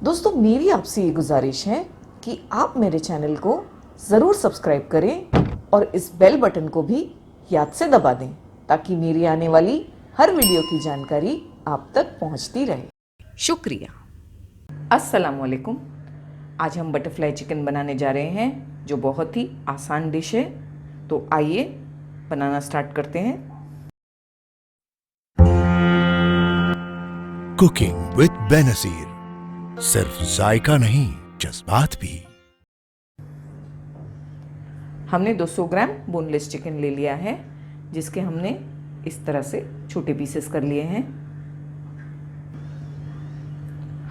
दोस्तों, मेरी आपसे ये गुजारिश है कि आप मेरे चैनल को ज़रूर सब्सक्राइब करें और इस बेल बटन को भी याद से दबा दें ताकि मेरी आने वाली हर वीडियो की जानकारी आप तक पहुंचती रहे। शुक्रिया। अस्सलाम वालेकुम। आज हम बटरफ्लाई चिकन बनाने जा रहे हैं जो बहुत ही आसान डिश है। तो आइए बनाना स्टार्ट करते हैं। कुकिंग विद बेनज़ीर, सिर्फ जायका नहीं जज्बात भी। हमने 200 ग्राम बोनलेस चिकन ले लिया है जिसके हमने इस तरह से छोटे पीसेस कर लिए हैं।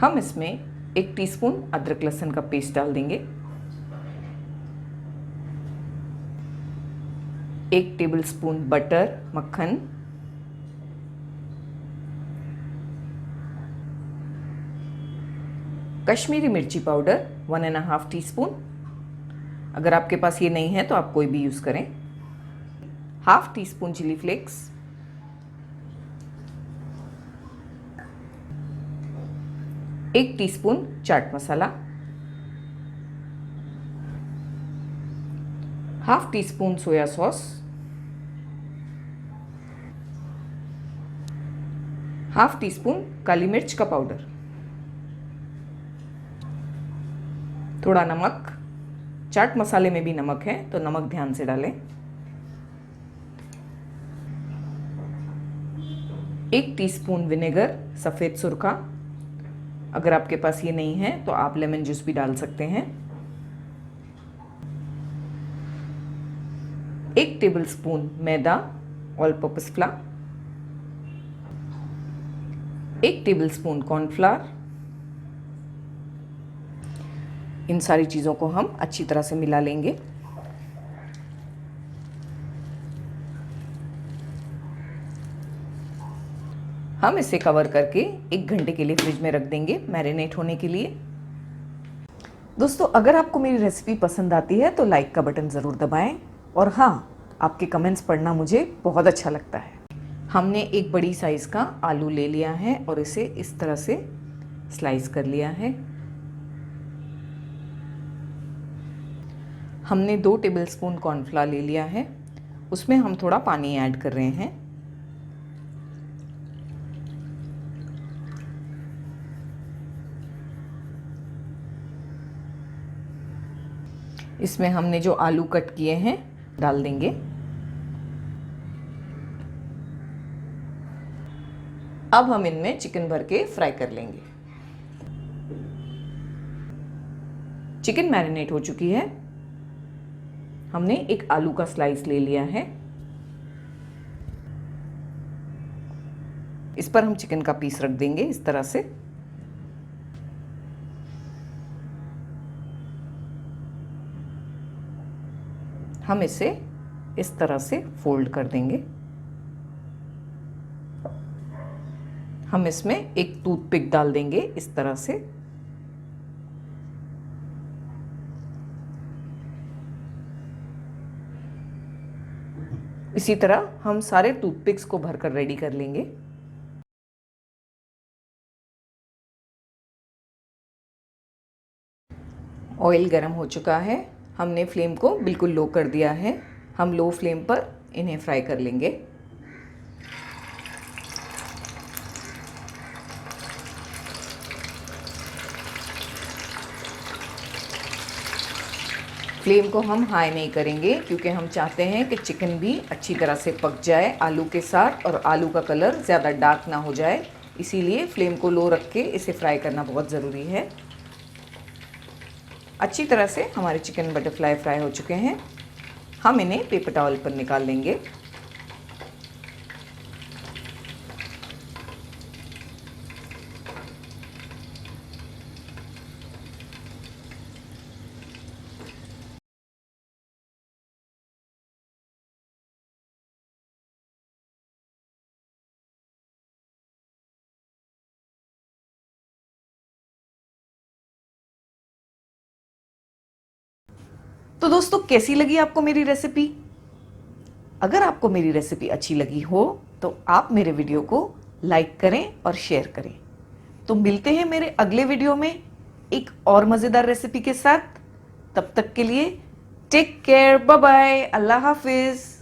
हम इसमें 1 टीस्पून अदरक लहसुन का पेस्ट डाल देंगे, 1 टेबलस्पून बटर मक्खन, कश्मीरी मिर्ची पाउडर 1.5 टीस्पून। अगर आपके पास ये नहीं है तो आप कोई भी यूज़ करें। 1/2 teaspoon chilli flakes, 1 teaspoon chaat masala, 1/2 teaspoon soya sauce, 1/2 teaspoon काली मिर्च का पाउडर, थोड़ा नमक। चाट मसाले में भी नमक है तो नमक ध्यान से डालें। 1 टीस्पून विनेगर सफ़ेद सुरखा। अगर आपके पास ये नहीं है तो आप लेमन जूस भी डाल सकते हैं। 1 टेबलस्पून मैदा all purpose flour, 1 tablespoon cornflour. इन सारी चीज़ों को हम अच्छी तरह से मिला लेंगे। हम इसे कवर करके 1 घंटे के लिए फ्रिज में रख देंगे मैरिनेट होने के लिए। दोस्तों, अगर आपको मेरी रेसिपी पसंद आती है तो लाइक का बटन ज़रूर दबाएं और हाँ, आपके कमेंट्स पढ़ना मुझे बहुत अच्छा लगता है। हमने एक बड़ी साइज़ का आलू ले लिया है और इसे इस तरह से स्लाइस कर लिया है। हमने 2 टेबलस्पून कॉर्नफ्लावर ले लिया है, उसमें हम थोड़ा पानी ऐड कर रहे हैं। इसमें हमने जो आलू कट किए हैं डाल देंगे। अब हम इनमें चिकन भर के फ्राई कर लेंगे। चिकन मैरिनेट हो चुकी है। हमने एक आलू का स्लाइस ले लिया है, इस पर हम चिकन का पीस रख देंगे इस तरह से। हम इसे इस तरह से फोल्ड कर देंगे। हम इसमें एक टूथपिक डाल देंगे इस तरह से। इसी तरह हम सारे टूथपिक्स को भरकर रेडी कर लेंगे। ऑयल गरम हो चुका है। हमने फ्लेम को बिल्कुल लो कर दिया है। हम लो फ्लेम पर इन्हें फ्राई कर लेंगे। फ्लेम को हम हाई नहीं करेंगे क्योंकि हम चाहते हैं कि चिकन भी अच्छी तरह से पक जाए आलू के साथ और आलू का कलर ज़्यादा डार्क ना हो जाए। इसीलिए फ्लेम को लो रख के इसे फ्राई करना बहुत ज़रूरी है। अच्छी तरह से हमारे चिकन बटरफ्लाई फ्राई हो चुके हैं। हम इन्हें पेपर टॉवल पर निकाल लेंगे। तो दोस्तों, कैसी लगी आपको मेरी रेसिपी? अगर आपको मेरी रेसिपी अच्छी लगी हो तो आप मेरे वीडियो को लाइक करें और शेयर करें। तो मिलते हैं मेरे अगले वीडियो में एक और मजेदार रेसिपी के साथ। तब तक के लिए टेक केयर, बाय बाय, अल्लाह हाफिज।